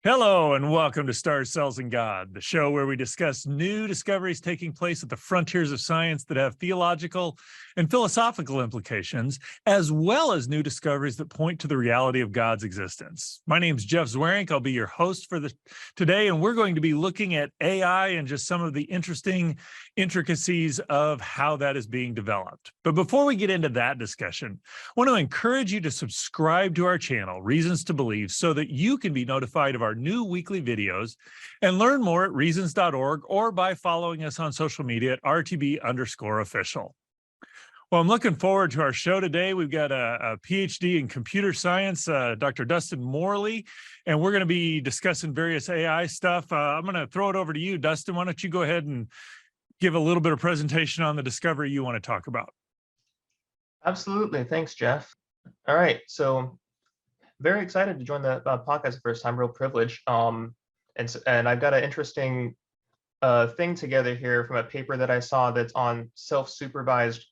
Hello, and welcome to Stars, Cells, and God, the show where we discuss new discoveries taking place at the frontiers of science that have theological and philosophical implications, as well as new discoveries that point to the reality of God's existence. My name is Jeff Zweerink. I'll be your host for today, and we're going to be looking at AI and just some of the interesting intricacies of how that is being developed. But before we get into that discussion, I want to encourage you to subscribe to our channel, Reasons to Believe, so that you can be notified of our new weekly videos and learn more at reasons.org or by following us on social media at RTB_official. Well, I'm looking forward to our show today. We've got a PhD in computer science, Dr. Dustin Morley, and we're going to be discussing various AI stuff. I'm going to throw it over to you, Dustin. Why don't you go ahead and give a little bit of presentation on the discovery you want to talk about? Absolutely. Thanks, Jeff. All right. So very excited to join the podcast the first time, real privilege. And I've got an interesting thing together here from a paper that I saw that's on self-supervised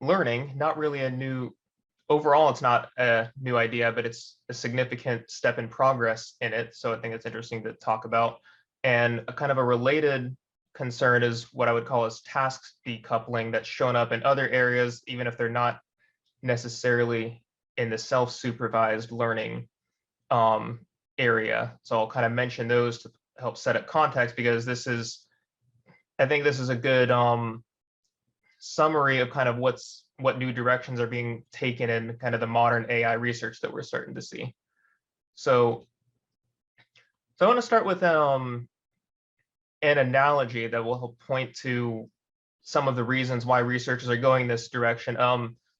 learning. Not really a new, overall, it's not a new idea, but it's a significant step in progress in it. So I think it's interesting to talk about. And a kind of a related concern is what I would call as task decoupling that's shown up in other areas, even if they're not necessarily in the self-supervised learning area. So I'll kind of mention those to help set up context, because I think this is a good summary of kind of what new directions are being taken in kind of the modern AI research that we're starting to see. So I want to start with an analogy that will help point to some of the reasons why researchers are going this direction.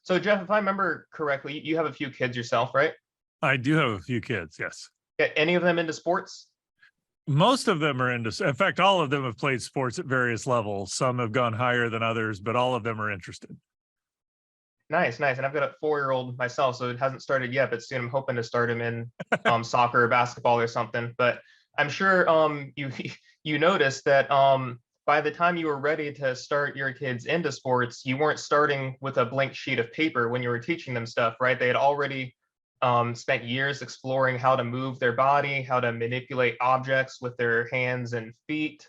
So Jeff, if I remember correctly, you have a few kids yourself, right? I do have a few kids, yes. Any of them into sports? Most of them are into, in fact, all of them have played sports at various levels. Some have gone higher than others, but all of them are interested. Nice. And I've got a 4-year-old myself, so it hasn't started yet, but soon I'm hoping to start him in soccer or basketball or something. But I'm sure you noticed that by the time you were ready to start your kids into sports, you weren't starting with a blank sheet of paper when you were teaching them stuff, right? They had already spent years exploring how to move their body, how to manipulate objects with their hands and feet,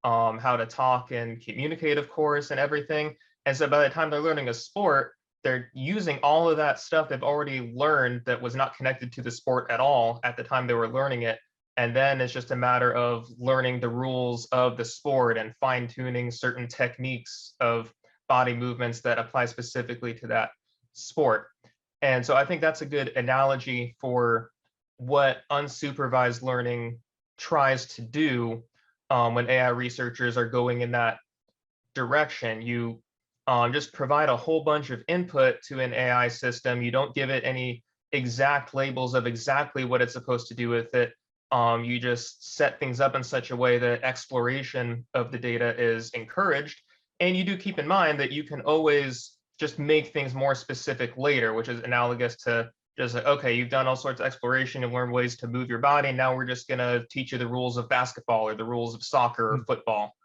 how to talk and communicate, of course, and everything. And so by the time they're learning a sport, they're using all of that stuff they've already learned that was not connected to the sport at all at the time they were learning it. And then it's just a matter of learning the rules of the sport and fine-tuning certain techniques of body movements that apply specifically to that sport. And so I think that's a good analogy for what unsupervised learning tries to do when AI researchers are going in that direction. You just provide a whole bunch of input to an AI system. You don't give it any exact labels of exactly what it's supposed to do with it. You just set things up in such a way that exploration of the data is encouraged. And you do keep in mind that you can always just make things more specific later, which is analogous to just like, okay, you've done all sorts of exploration and learned ways to move your body. Now we're just going to teach you the rules of basketball or the rules of soccer or football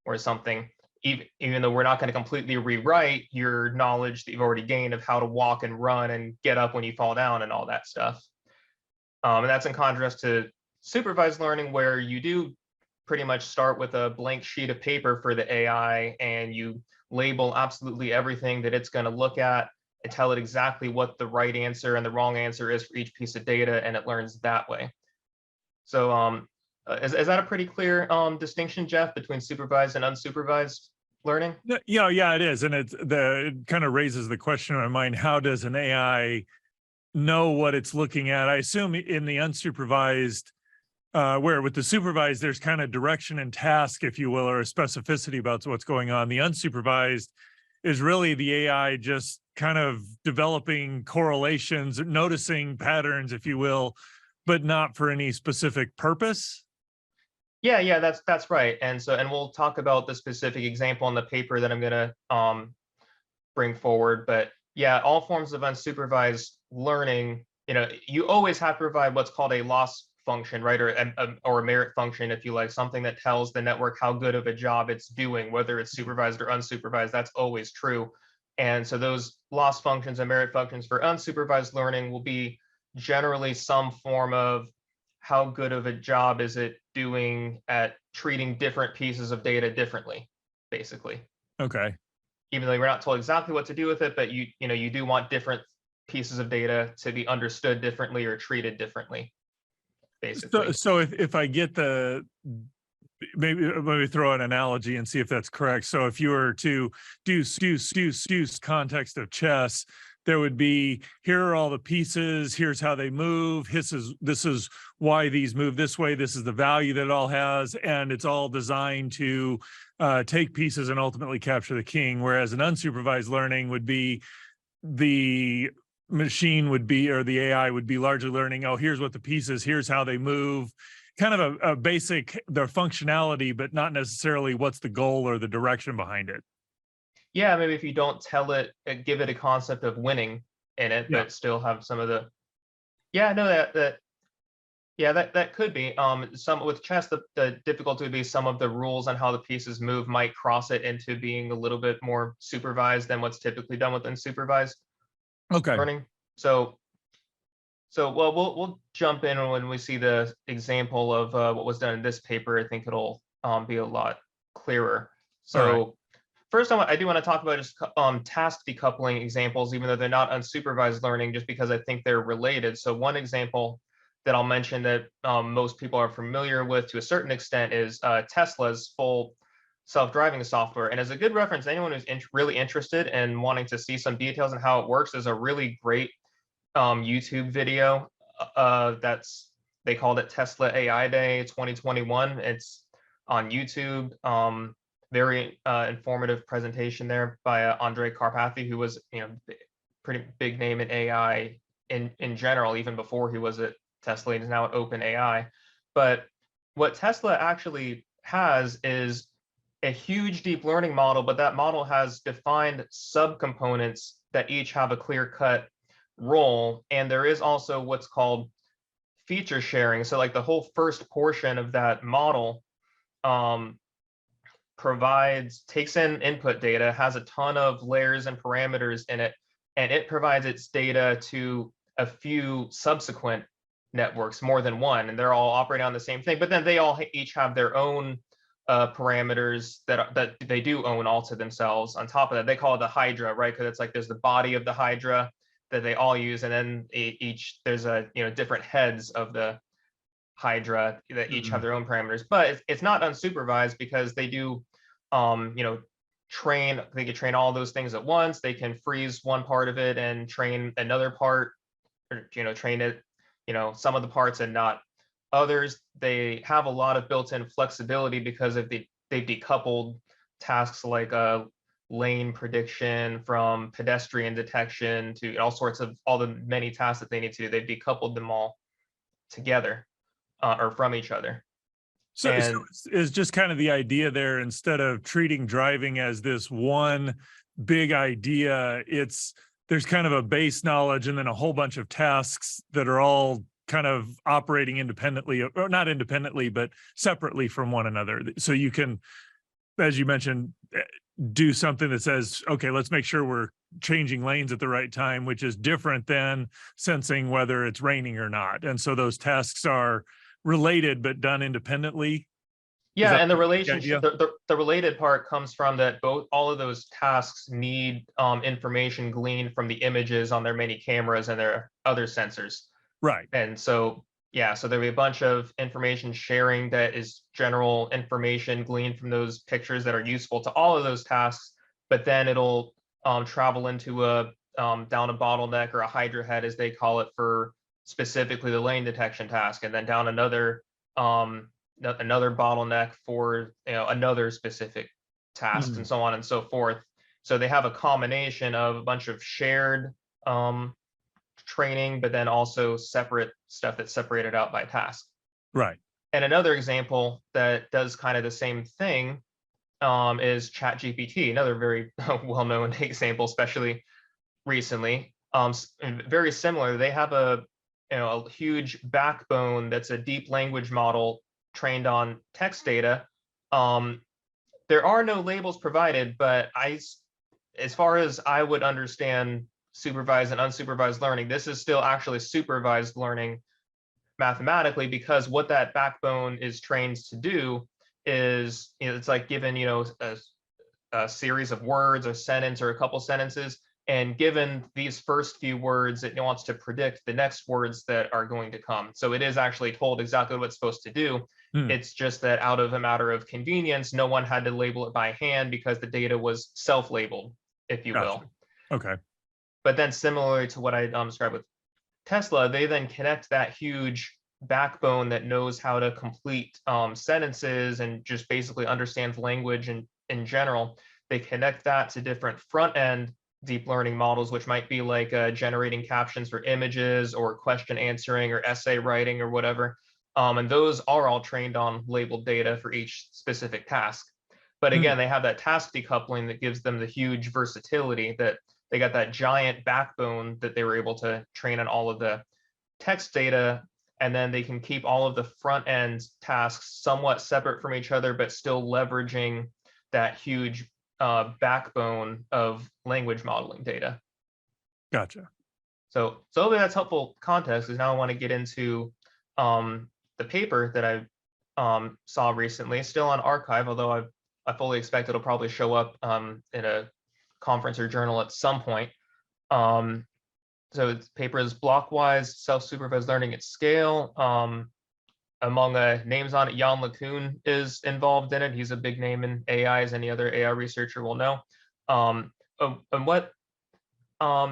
or something, even though we're not going to completely rewrite your knowledge that you've already gained of how to walk and run and get up when you fall down and all that stuff. And that's in contrast to supervised learning, where you do pretty much start with a blank sheet of paper for the AI, and you label absolutely everything that it's going to look at and tell it exactly what the right answer and the wrong answer is for each piece of data, and it learns that way. So is that a pretty clear distinction, Jeff, between supervised and unsupervised learning? Yeah, it is. And it kind of raises the question in my mind, how does an AI know what it's looking at? I assume in the unsupervised, where with the supervised, there's kind of direction and task, if you will, or a specificity about what's going on. The unsupervised is really the AI just kind of developing correlations, noticing patterns, if you will, but not for any specific purpose. Yeah, that's right. And we'll talk about the specific example in the paper that I'm going to bring forward. But yeah, all forms of unsupervised learning, you always have to provide what's called a loss function, right? Or a merit function, if you like, something that tells the network how good of a job it's doing, whether it's supervised or unsupervised. That's always true. And so those loss functions and merit functions for unsupervised learning will be generally some form of how good of a job is it doing at treating different pieces of data differently, basically. Okay. Even though we're not told exactly what to do with it, but you do want different pieces of data to be understood differently or treated differently, basically. So if I get maybe throw an analogy and see if that's correct. So if you were to do context of chess, there would be, here are all the pieces, here's how they move, this is why these move this way, this is the value that it all has, and it's all designed to take pieces and ultimately capture the king. Whereas an unsupervised learning would be, the machine would be, or the AI would be largely learning, oh, here's what the pieces, here's how they move, kind of a basic, their functionality, but not necessarily what's the goal or the direction behind it. Yeah, maybe if you don't tell it, give it a concept of winning in it, Yeah. but still have some of the, yeah, no, that could be. Some with chess, the difficulty would be some of the rules on how the pieces move might cross it into being a little bit more supervised than what's typically done with unsupervised Okay. learning. So well, we'll jump in when we see the example of what was done in this paper. I think it'll be a lot clearer. So. All right. First, I do want to talk about just task decoupling examples, even though they're not unsupervised learning, just because I think they're related. So one example that I'll mention that most people are familiar with to a certain extent is Tesla's full self-driving software. And as a good reference, anyone who's really interested in wanting to see some details on how it works, is a really great YouTube video they called it Tesla AI Day 2021. It's on YouTube. Very informative presentation there by Andrej Karpathy, who was pretty big name in AI in general, even before he was at Tesla. He's now at OpenAI. But what Tesla actually has is a huge deep learning model, but that model has defined subcomponents that each have a clear-cut role. And there is also what's called feature sharing. So like the whole first portion of that model takes in input data, has a ton of layers and parameters in it, and it provides its data to a few subsequent networks, more than one, and they're all operating on the same thing. But then they all each have their own parameters that they do own all to themselves. On top of that, they call it the Hydra, right? Because it's like there's the body of the Hydra that they all use, and then there's different heads of the Hydra that each have their own parameters. But it's not unsupervised, because they do they can train all those things at once. They can freeze one part of it and train another part, or train it some of the parts and not others. They have a lot of built-in flexibility because they've decoupled tasks like lane prediction from pedestrian detection to all the many tasks that they need to do. They've decoupled them all together or from each other. So it's just kind of the idea there, instead of treating driving as this one big idea, there's kind of a base knowledge and then a whole bunch of tasks that are all kind of operating independently, or not independently, but separately from one another. So you can, as you mentioned, do something that says, okay, let's make sure we're changing lanes at the right time, which is different than sensing whether it's raining or not. And so those tasks are related but done independently. Yeah, and the relationship, the related part comes from that all of those tasks need information gleaned from the images on their many cameras and their other sensors. Right. And so so there'll be a bunch of information sharing that is general information gleaned from those pictures that are useful to all of those tasks, but then it'll travel into a down a bottleneck, or a Hydra head as they call it, for specifically the lane detection task, and then down another bottleneck for another specific task, and so on and so forth. So they have a combination of a bunch of shared training, but then also separate stuff that's separated out by task. Right. And another example that does kind of the same thing is ChatGPT, another very well-known example, especially recently. Very similar. They have a huge backbone that's a deep language model trained on text data. There are no labels provided, but as far as I would understand supervised and unsupervised learning, this is still actually supervised learning, mathematically, because what that backbone is trained to do is, it's like given, a series of words, a sentence, or a couple sentences, and given these first few words, it wants to predict the next words that are going to come. So it is actually told exactly what it's supposed to do. Hmm. It's just that out of a matter of convenience, no one had to label it by hand because the data was self-labeled, if you Gotcha. will. Okay. But then similarly to what I described with Tesla, they then connect that huge backbone that knows how to complete sentences and just basically understands language in general. They connect that to different front end deep learning models, which might be like generating captions for images or question answering or essay writing or whatever. And those are all trained on labeled data for each specific task. But Hmm. again, they have that task decoupling that gives them the huge versatility that they got that giant backbone that they were able to train on all of the text data, and then they can keep all of the front end tasks somewhat separate from each other, but still leveraging that huge backbone of language modeling data. Gotcha. So hopefully that's helpful context, because now I want to get into the paper that I saw recently, still on archive, although I fully expect it'll probably show up in a conference or journal at some point. So the paper is Blockwise Self-Supervised Learning at Scale. Among names on it, Jan LeCun is involved in it. He's a big name in AI, as any other AI researcher will know. And what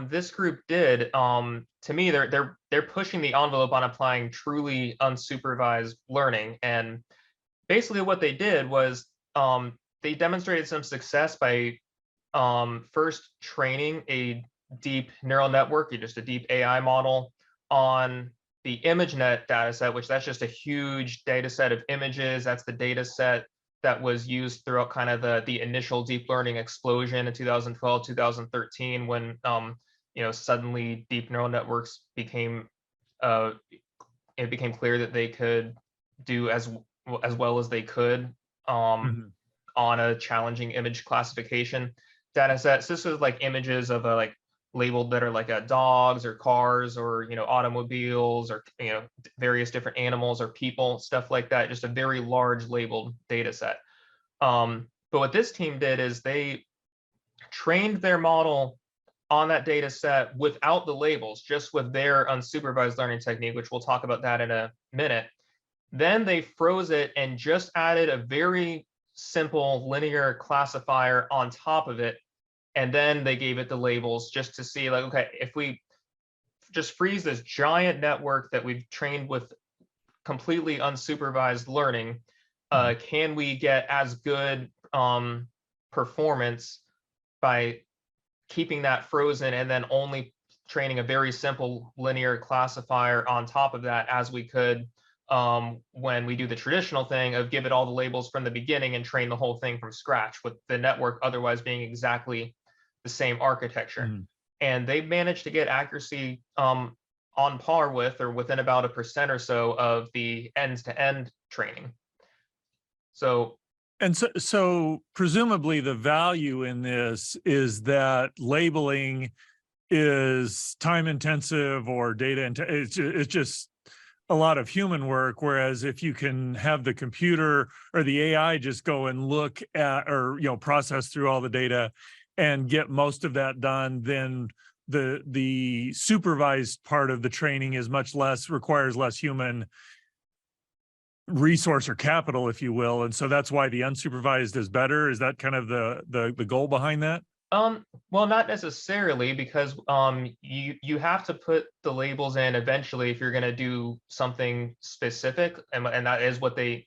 this group did, to me, they're pushing the envelope on applying truly unsupervised learning. And basically what they did was they demonstrated some success by first training a deep neural network, just a deep AI model, on the ImageNet dataset, which that's just a huge data set of images. That's the data set that was used throughout kind of the initial deep learning explosion in 2012, 2013, when suddenly deep neural networks became it became clear that they could do as well as they could Mhm. on a challenging image classification data set. So this is like images of like labeled that are like dogs or cars or automobiles or various different animals or people, stuff like that. Just a very large labeled data set. But what this team did is they trained their model on that data set without the labels, just with their unsupervised learning technique, which we'll talk about that in a minute. Then they froze it and just added a very simple linear classifier on top of it. And then they gave it the labels just to see, like, okay, if we just freeze this giant network that we've trained with completely unsupervised learning, can we get as good performance by keeping that frozen and then only training a very simple linear classifier on top of that as we could when we do the traditional thing of give it all the labels from the beginning and train the whole thing from scratch, with the network otherwise being exactly the same architecture. Mhm. And they managed to get accuracy on par with or within about 1% or so of the end-to-end training. So And so presumably the value in this is that labeling is time intensive or data intensive. It's just a lot of human work. Whereas if you can have the computer or the AI just go and look at or process through all the data and get most of that done, then the supervised part of the training is much less, requires less human resource or capital, if you will. And so that's why the unsupervised is better. Is that kind of the goal behind that? well, not necessarily, because you have to put the labels in eventually if you're going to do something specific, and that is what they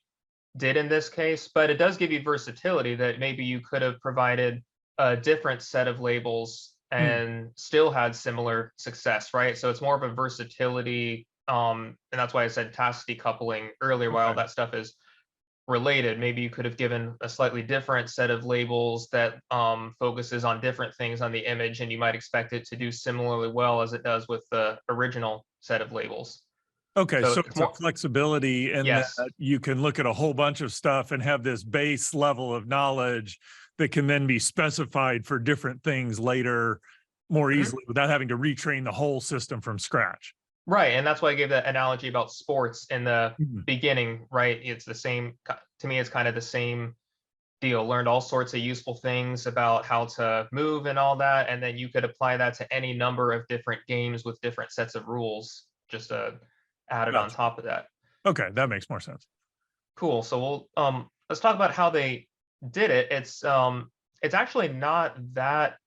did in this case. But it does give you versatility that maybe you could have provided a different set of labels and still had similar success, right? So it's more of a versatility, and that's why I said task decoupling earlier. While Okay. that stuff is related, maybe you could have given a slightly different set of labels that focuses on different things on the image, and you might expect it to do similarly well as it does with the original set of labels. Okay, So so it's it's a more, flexibility in that yes. you can look at a whole bunch of stuff and have this base level of knowledge that can then be specified for different things later more Mhm. easily without having to retrain the whole system from scratch. Right, and that's why I gave that analogy about sports in the Mhm. beginning, right? It's the same, to me, it's kind of the same deal. Learned all sorts of useful things about how to move and all that, and then you could apply that to any number of different games with different sets of rules, just added on Gotcha. top of that. Okay, that makes more sense. Cool. So let's talk about how they did it. It's actually not that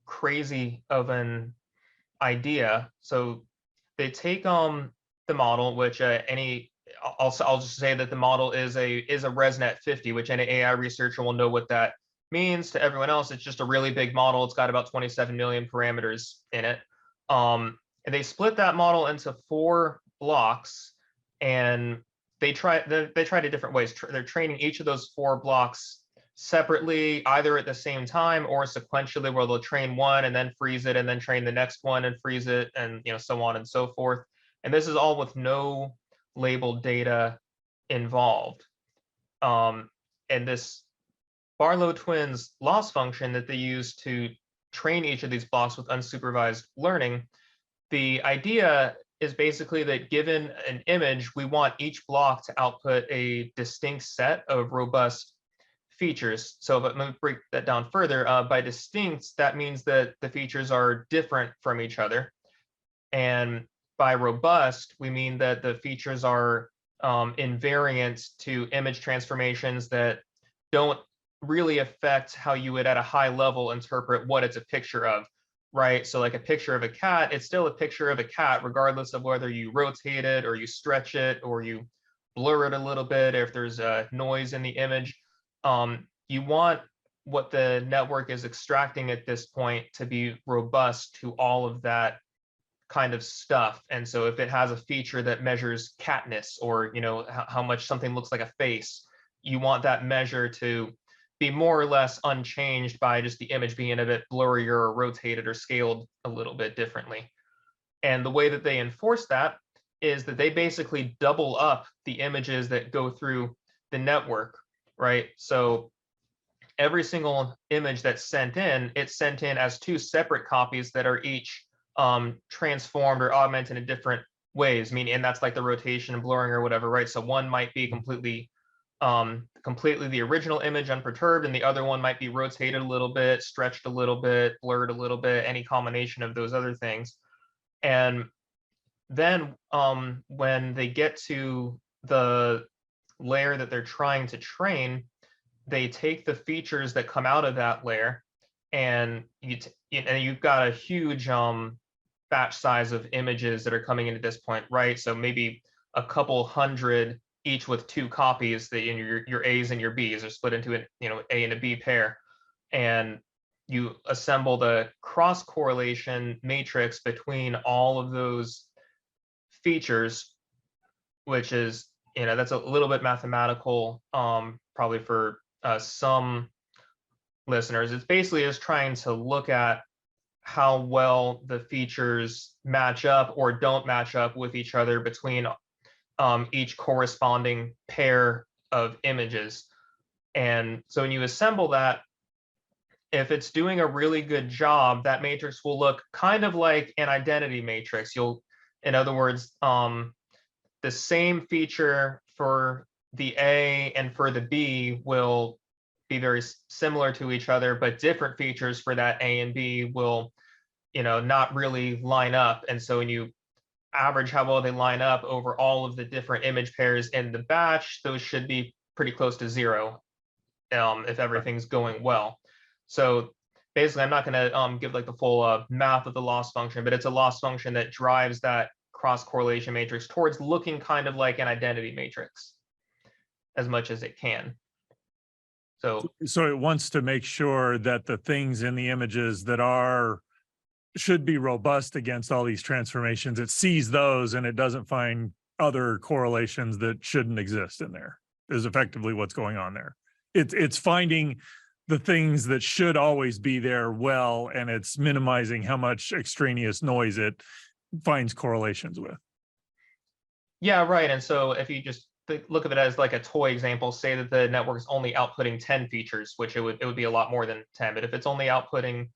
crazy of an idea. So they take the model, which any I'll just say that the model is a ResNet 50, which any AI researcher will know what that means. To everyone else, it's just a really big model. It's got about 27 million parameters in it. And they split that model into 4 blocks, and they tried it different ways. They're training each of those 4 blocks separately, either at the same time or sequentially, where they'll train one and then freeze it, and then train the next one and freeze it, and so on and so forth. And this is all with no labeled data involved. And this Barlow twins loss function that they use to train each of these blocks with unsupervised learning, the idea is basically that given an image, we want each block to output a distinct set of robust features. So but let me break that down further. By distinct, that means that the features are different from each other. And by robust, we mean that the features are invariant to image transformations that don't really affect how you would at a high level interpret what it's a picture of, right? So like a picture of a cat, it's still a picture of a cat, regardless of whether you rotate it or you stretch it or you blur it a little bit, or if there's a noise in the image. You want what the network is extracting at this point to be robust to all of that kind of stuff. And so if it has a feature that measures catness, or how much something looks like a face, you want that measure to be more or less unchanged by just the image being a bit blurrier or rotated or scaled a little bit differently. And the way that they enforce that is that they basically double up the images that go through the network, right? So every single image that's sent in, it's sent in as 2 separate copies that are each transformed or augmented in different ways. Meaning, and that's like the rotation and blurring or whatever, right? So one might be completely the original image unperturbed, and the other one might be rotated a little bit, stretched a little bit, blurred a little bit, any combination of those other things. And then when they get to the layer that they're trying to train, they take the features that come out of that layer, and you've got a huge batch size of images that are coming in at this point, right? So maybe a couple hundred, each with 2 copies. That your A's and your B's are split into A and a B pair, and you assemble the cross correlation matrix between all of those features, which is that's a little bit mathematical, probably for some listeners. It's basically just trying to look at how well the features match up or don't match up with each other between each corresponding pair of images. And so when you assemble that, if it's doing a really good job, that matrix will look kind of like an identity matrix. In other words, the same feature for the A and for the B will be very similar to each other, but different features for that A and B will, not really line up. And so when you average how well they line up over all of the different image pairs in the batch, those should be pretty close to 0, if everything's going well. So basically, I'm not going to give like the full math of the loss function, but it's a loss function that drives that cross correlation matrix towards looking kind of like an identity matrix as much as it can. So it wants to make sure that the things in the images that should be robust against all these transformations, it sees those and it doesn't find other correlations that shouldn't exist in there, is effectively what's going on there. It's finding the things that should always be there well, and it's minimizing how much extraneous noise it finds correlations with. yeah, right. And so if you just look at it as like a toy example, say that the network is only outputting 10 features, which it would be a lot more than 10. But if it's only outputting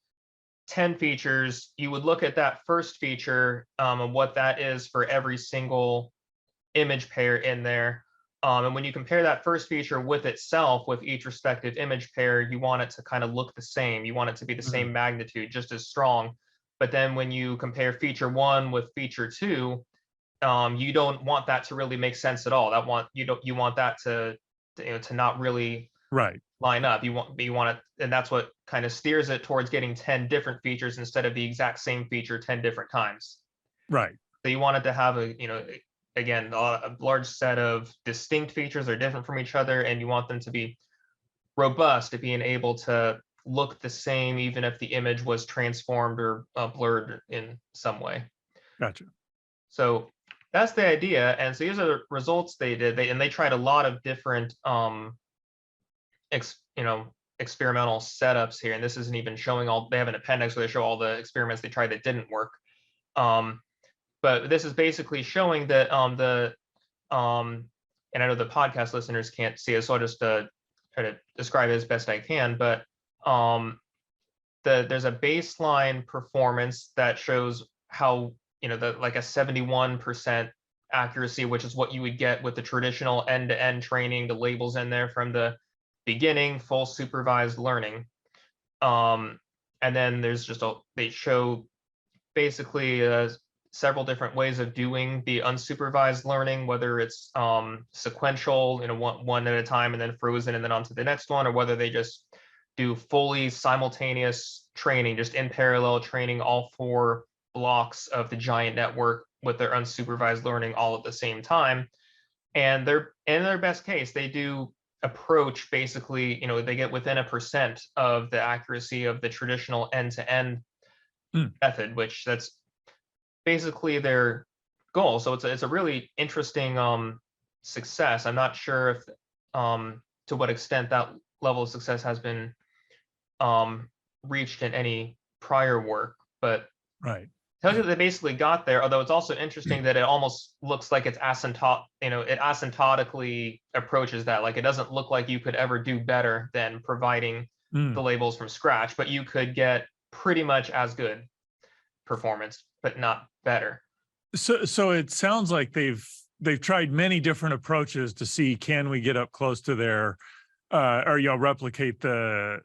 10 features, you would look at that first feature and what that is for every single image pair in there. And when you compare that first feature with itself, with each respective image pair, you want it to kind of look the same. You want it to be the same magnitude, just as strong. But then when you compare feature 1 with feature 2, you don't want that to really make sense at all. You want that to not really Right. line up. You want it, and that's what kind of steers it towards getting 10 different features instead of the exact same feature 10 different times. Right. So you want it to have again, a large set of distinct features that are different from each other, and you want them to be robust at being able to look the same, even if the image was transformed or blurred in some way. Gotcha. So that's the idea. And so these are the results they did. They tried a lot of different experimental setups here. And this isn't even showing all. They have an appendix where they show all the experiments they tried that didn't work. But this is basically showing that and I know the podcast listeners can't see it, so I'll just try to describe it as best I can. But there's a baseline performance that shows how like a 71% accuracy, which is what you would get with the traditional end-to-end training, the labels in there from the beginning, full supervised learning. And then there's they show basically several different ways of doing the unsupervised learning, whether it's sequential, one at a time and then frozen and then on to the next one, or whether they just do fully simultaneous training, just in parallel training all 4 blocks of the giant network with their unsupervised learning all at the same time. And they're in their best case, they do approach basically, they get within 1% of the accuracy of the traditional end-to-end method, which that's basically their goal. So it's a really interesting success. I'm not sure if to what extent that level of success has been reached in any prior work, but right. Tells you that they basically got there. Although it's also interesting that it almost looks like it's it asymptotically approaches that. Like, it doesn't look like you could ever do better than providing the labels from scratch, but you could get pretty much as good performance, but not better. So it sounds like they've tried many different approaches to see, can we get up close to their or replicate the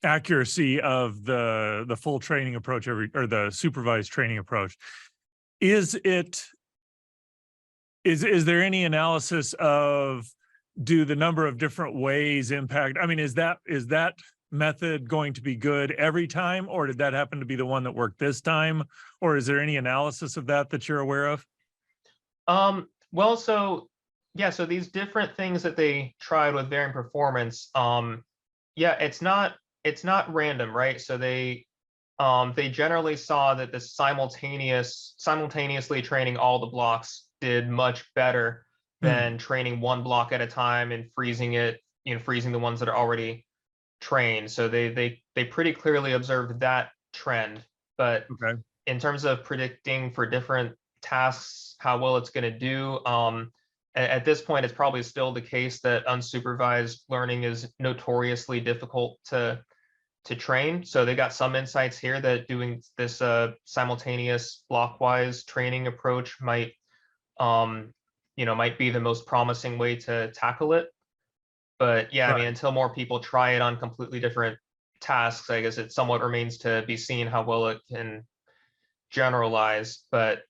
accuracy of the full training approach or the supervised training approach. Is there any analysis of, do the number of different ways impact? I mean, is that method going to be good every time, or did that happen to be the one that worked this time? Or is there any analysis of that you're aware of? Well, so these different things that they tried with varying performance, it's not random, right? So they generally saw that the simultaneously training all the blocks did much better than training one block at a time and freezing the ones that are already trained. So they pretty clearly observed that trend. But in terms of predicting for different tasks how well it's going to do, at this point, it's probably still the case that unsupervised learning is notoriously difficult to train. So they got some insights here that doing this simultaneous blockwise training approach might be the most promising way to tackle it. But I mean, until more people try it on completely different tasks, I guess it somewhat remains to be seen how well it can generalize. But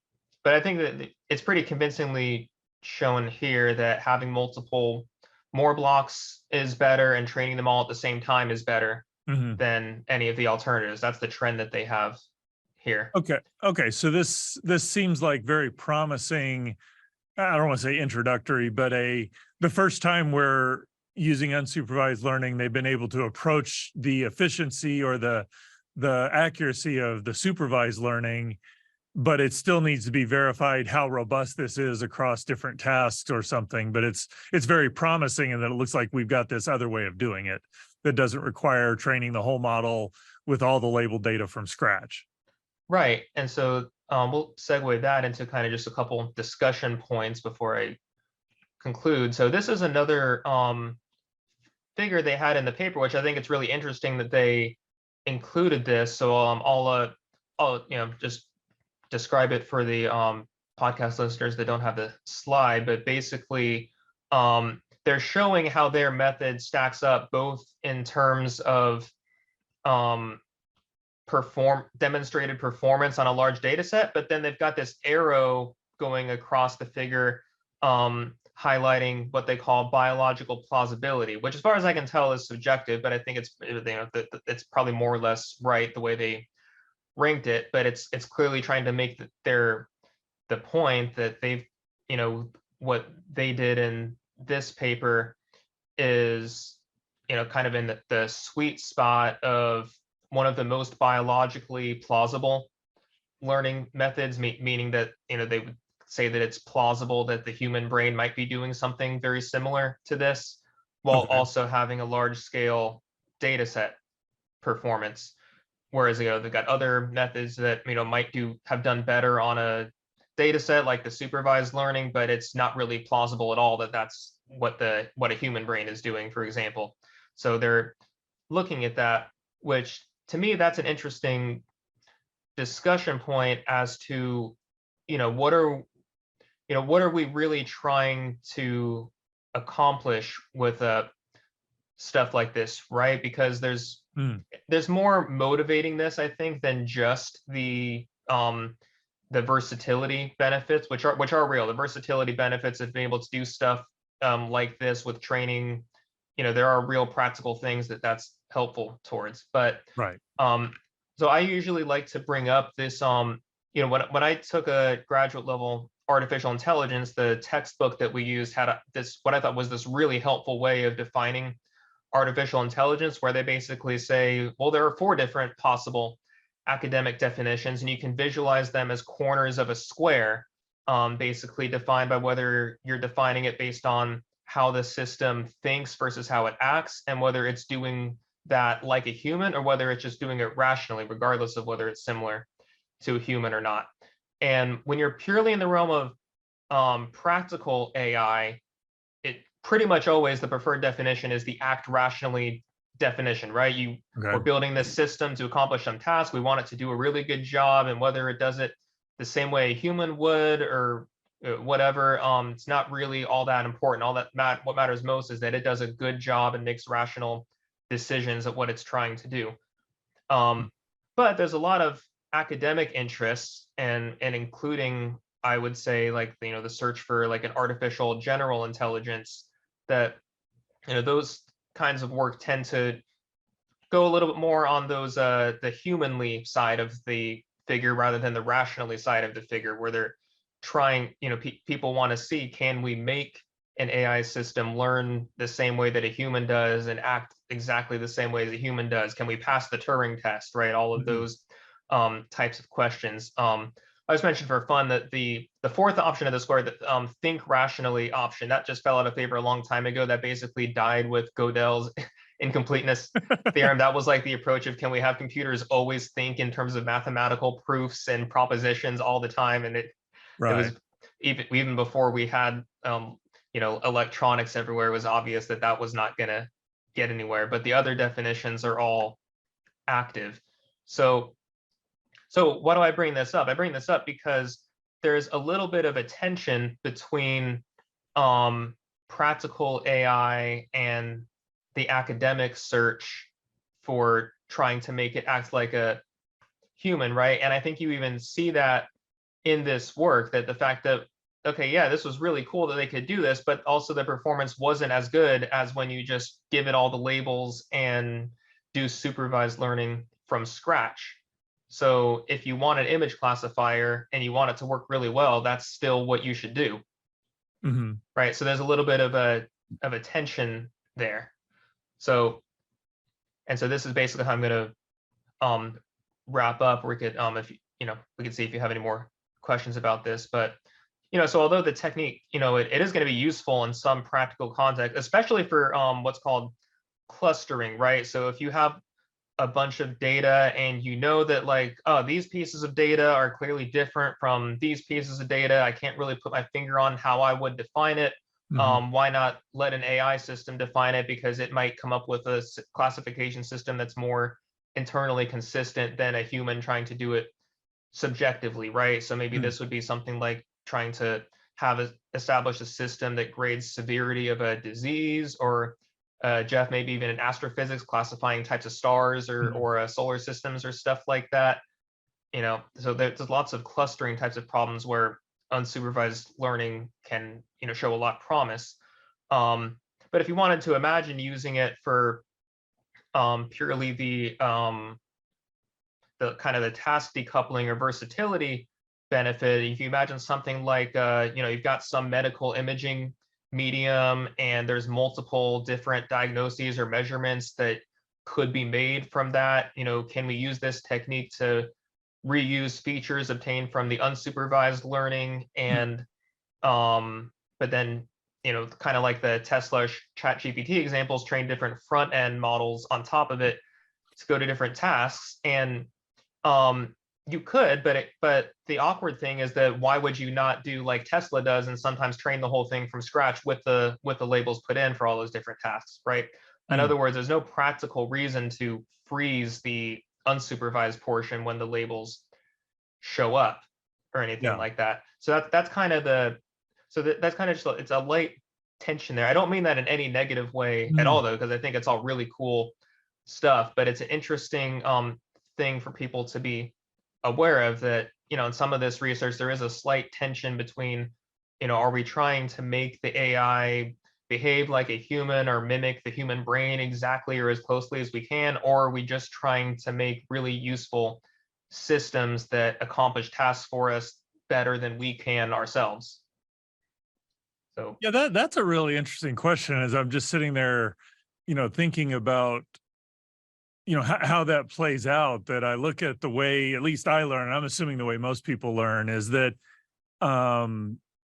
I think that it's pretty convincingly shown here that having more blocks is better, and training them all at the same time is better than any of the alternatives. That's the trend that they have here. Okay. So this seems like very promising. I don't want to say introductory, but the first time we're using unsupervised learning, they've been able to approach the efficiency or the accuracy of the supervised learning, but it still needs to be verified how robust this is across different tasks or something. But it's very promising, and that it looks like we've got this other way of doing it that doesn't require training the whole model with all the labeled data from scratch. Right. And so we'll segue that into kind of just a couple discussion points before I conclude. So this is another figure they had in the paper, which I think it's really interesting that they included this. So I'll just describe it for the podcast listeners that don't have the slide, but basically they're showing how their method stacks up both in terms of demonstrated performance on a large data set, but then they've got this arrow going across the figure highlighting what they call biological plausibility, which as far as I can tell is subjective, but I think it's probably more or less right the way they ranked it, but it's clearly trying to make the point that they've, what they did in this paper is, kind of in the sweet spot of one of the most biologically plausible learning methods, meaning that, they would say that it's plausible that the human brain might be doing something very similar to this, while also having a large scale data set performance. Whereas, they've got other methods that, might have done better on a data set like the supervised learning, but it's not really plausible at all that that's what a human brain is doing, for example. So they're looking at that, which to me, that's an interesting discussion point as to, what are we really trying to accomplish with stuff like this, right? Because there's more motivating this, I think, than just the versatility benefits, which are real. The versatility benefits of being able to do stuff like this with training, there are real practical things that's helpful towards. But right. So I usually like to bring up this, when I took a graduate level artificial intelligence, the textbook that we used had what I thought was this really helpful way of defining artificial intelligence, where they basically say, well, there are 4 different possible academic definitions, and you can visualize them as corners of a square, basically defined by whether you're defining it based on how the system thinks versus how it acts, and whether it's doing that like a human or whether it's just doing it rationally, regardless of whether it's similar to a human or not. And when you're purely in the realm of practical AI, it pretty much always the preferred definition is the act rationally definition, right? We're building this system to accomplish some task. We want it to do a really good job, and whether it does it the same way a human would or whatever, it's not really all that important. What matters most is that it does a good job and makes rational decisions at what it's trying to do. But there's a lot of academic interests, and including, I would say, like, the search for like an artificial general intelligence, that those kinds of work tend to go a little bit more on those the humanly side of the figure rather than the rationally side of the figure, where they're trying, people want to see, can we make an AI system learn the same way that a human does and act exactly the same way as a human does? Can we pass the Turing test, right? All of those types of questions. I just mentioned for fun that the 4th option of the score, the think rationally option, that just fell out of favor a long time ago. That basically died with Gödel's incompleteness theorem. That was like the approach of, can we have computers always think in terms of mathematical proofs and propositions all the time? And it was even before we had electronics everywhere, it was obvious that was not going to get anywhere. But the other definitions are all active. So why do I bring this up? I bring this up because there's a little bit of a tension between practical AI and the academic search for trying to make it act like a human, right? And I think you even see that in this work, that the fact that, okay, yeah, this was really cool that they could do this, but also the performance wasn't as good as when you just give it all the labels and do supervised learning from scratch. So if you want an image classifier and you want it to work really well, that's still what you should do. Right? So there's a little bit of a tension there. So this is basically how I'm going to wrap up. We could, if we could see if you have any more questions about this. But so although the technique, it is going to be useful in some practical context, especially for what's called clustering, right? So if you have a bunch of data and that, like, oh, these pieces of data are clearly different from these pieces of data, I can't really put my finger on how I would define it. Why not let an AI system define it, because it might come up with a classification system that's more internally consistent than a human trying to do it subjectively, right? So maybe this would be something like trying to establish a system that grades severity of a disease, or Jeff, maybe even in astrophysics, classifying types of stars or solar systems or stuff like that. So there's lots of clustering types of problems where unsupervised learning can, show a lot of promise. But if you wanted to imagine using it for purely the kind of the task decoupling or versatility benefit, if you imagine something like, you've got some medical imaging medium and there's multiple different diagnoses or measurements that could be made from that, can we use this technique to reuse features obtained from the unsupervised learning? And but then, kind of like the Tesla ChatGPT examples, train different front end models on top of it to go to different tasks. And you could, but the awkward thing is that why would you not do like Tesla does and sometimes train the whole thing from scratch with the labels put in for all those different tasks, right? In other words, there's no practical reason to freeze the unsupervised portion when the labels show up or anything like that. So that's kind of that's kind of just, it's a light tension there. I don't mean that in any negative way at all, though, because I think it's all really cool stuff, but it's an interesting thing for people to be aware of, that, in some of this research, there is a slight tension between, are we trying to make the AI behave like a human or mimic the human brain exactly or as closely as we can, or are we just trying to make really useful systems that accomplish tasks for us better than we can ourselves? So yeah, that's a really interesting question, as I'm just sitting there, thinking about, how that plays out. That I look at the way, at least I learn, I'm assuming the way most people learn, is that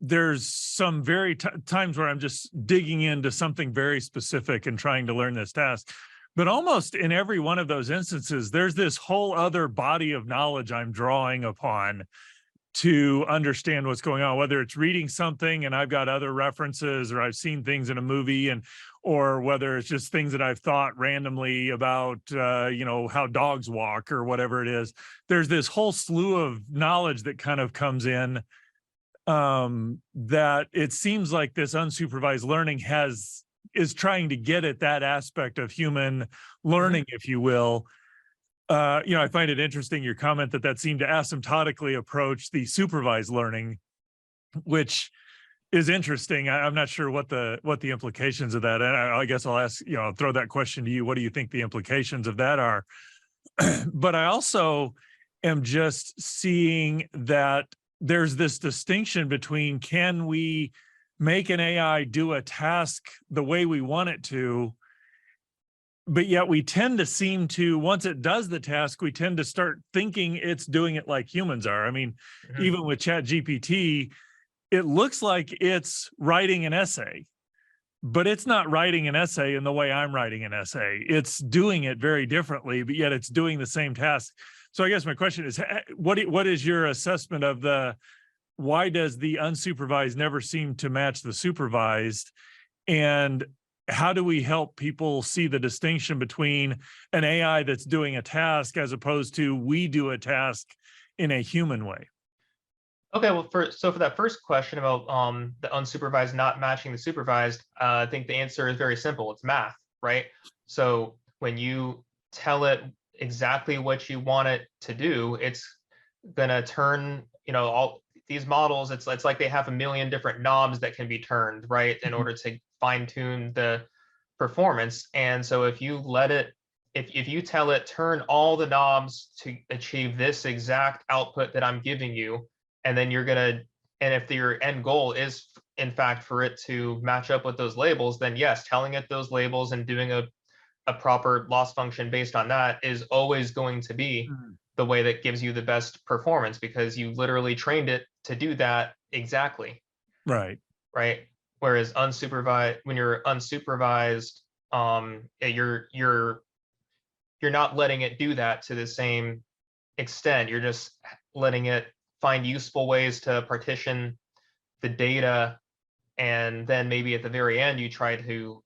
there's some very times where I'm just digging into something very specific and trying to learn this task. But almost in every one of those instances, there's this whole other body of knowledge I'm drawing upon to understand what's going on, whether it's reading something and I've got other references, or I've seen things in a movie, or whether it's just things that I've thought randomly about, how dogs walk or whatever it is. There's this whole slew of knowledge that kind of comes in, that it seems like this unsupervised learning is trying to get at that aspect of human learning, if you will. I find it interesting, your comment that seemed to asymptotically approach the supervised learning, which is interesting. I'm not sure what the implications of that. And I guess I'll ask, throw that question to you. What do you think the implications of that are? But I also am just seeing that there's this distinction between, can we make an AI do a task the way we want it to, but yet we tend to seem to, once it does the task, we tend to start thinking it's doing it like humans are. I mean, even with ChatGPT, it looks like it's writing an essay, but it's not writing an essay in the way I'm writing an essay. It's doing it very differently, but yet it's doing the same task. So I guess my question is, what is your assessment of why does the unsupervised never seem to match the supervised? And how do we help people see the distinction between an AI that's doing a task as opposed to we do a task in a human way? Okay, well, for that first question about the unsupervised not matching the supervised, I think the answer is very simple. It's math, right? So when you tell it exactly what you want it to do, it's gonna turn, all these models. It's like they have a million different knobs that can be turned, right, in order to fine tune the performance. And so if you let it, if you tell it turn all the knobs to achieve this exact output that I'm giving you, and then and if your end goal is in fact for it to match up with those labels, then yes, telling it those labels and doing a proper loss function based on that is always going to be the way that gives you the best performance, because you literally trained it to do that exactly. Right. Whereas unsupervised, when you're unsupervised, you're not letting it do that to the same extent. You're just letting it find useful ways to partition the data and then maybe at the very end you try to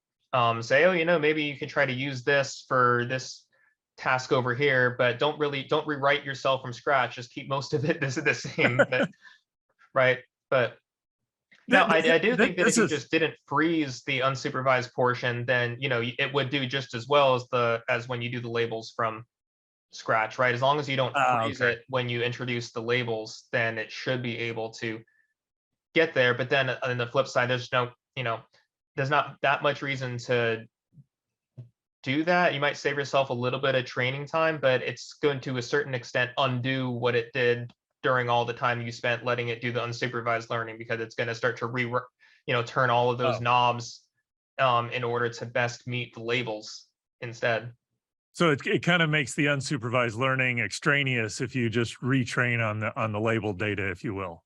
say, oh, maybe you could try to use this for this task over here, but don't rewrite yourself from scratch. Just keep most of it the same, right? But now I do think that if you just didn't freeze the unsupervised portion, then it would do just as well as when you do the labels from scratch, right? As long as you don't freeze it when you introduce the labels, then it should be able to get there. But then on the flip side, there's there's not that much reason to do that. You might save yourself a little bit of training time, but it's going to a certain extent undo what it did during all the time you spent letting it do the unsupervised learning, because it's going to start to turn all of those knobs in order to best meet the labels instead. So it kind of makes the unsupervised learning extraneous if you just retrain on the labeled data, if you will,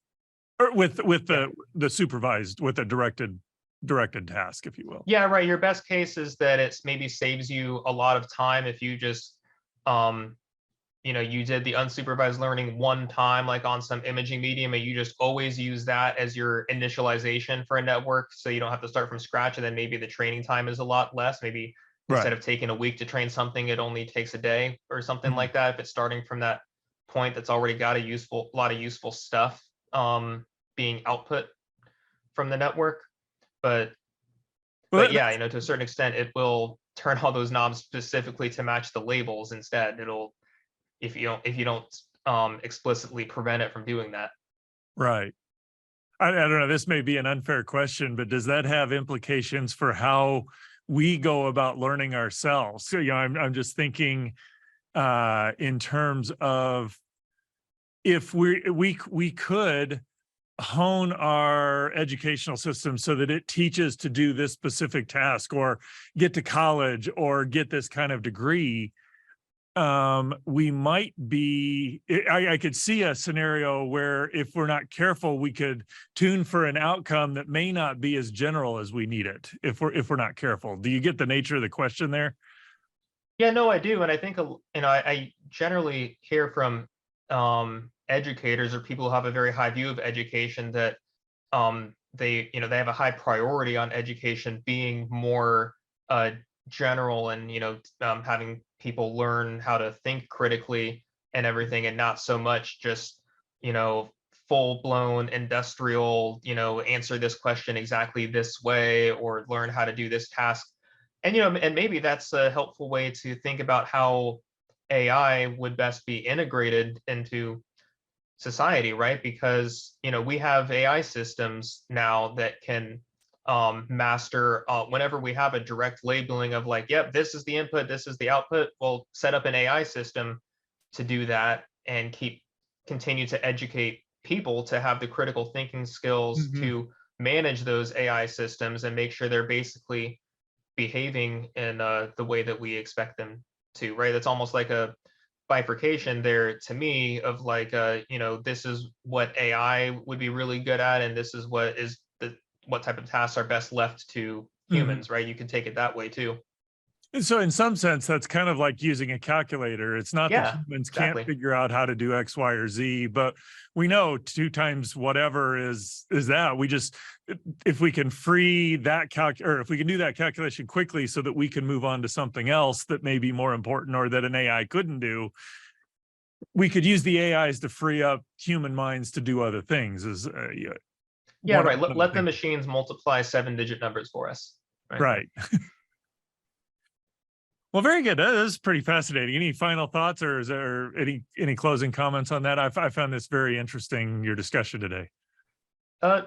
or with the supervised, with a directed task, if you will. Yeah, right. Your best case is that it's maybe saves you a lot of time if you just you did the unsupervised learning one time, like on some imaging medium, and you just always use that as your initialization for a network, so you don't have to start from scratch. And then maybe the training time is a lot less. Maybe instead of taking a week to train something, it only takes a day or something like that. If it's starting from that point that's already got a lot of useful stuff being output from the network. But yeah, to a certain extent, it will turn all those knobs specifically to match the labels instead. It'll, if you don't explicitly prevent it from doing that. Right. I don't know, this may be an unfair question, but does that have implications for how we go about learning ourselves? So, I'm just thinking in terms of if we could hone our educational system so that it teaches to do this specific task, or get to college, or get this kind of degree, we might be, I could see a scenario where if we're not careful, we could tune for an outcome that may not be as general as we need it if we're not careful. Do you get the nature of the question there? Yeah, no, I do. And I think, I generally hear from educators or people who have a very high view of education that they have a high priority on education being more general, and having people learn how to think critically and everything, and not so much just full-blown industrial answer this question exactly this way, or learn how to do this task. And and maybe that's a helpful way to think about how AI would best be integrated into society, right? Because we have AI systems now that can master whenever we have a direct labeling of like, yep, this is the input, this is the output. We'll set up an AI system to do that, and continue to educate people to have the critical thinking skills to manage those AI systems and make sure they're basically behaving in the way that we expect them to, right? That's almost like a bifurcation there to me of like, this is what AI would be really good at, and this is what type of tasks are best left to humans, right? You can take it that way too. And so in some sense, that's kind of like using a calculator. It's not that humans can't figure out how to do X, Y, or Z, but we know 2 times whatever is that. We just, if we can free that or if we can do that calculation quickly so that we can move on to something else that may be more important, or that an AI couldn't do, we could use the AIs to free up human minds to do other things. Yeah, right. Let the machines multiply 7-digit numbers for us. Right. Well, very good. That is pretty fascinating. Any final thoughts, or is there any closing comments on that? I found this very interesting, your discussion today. No,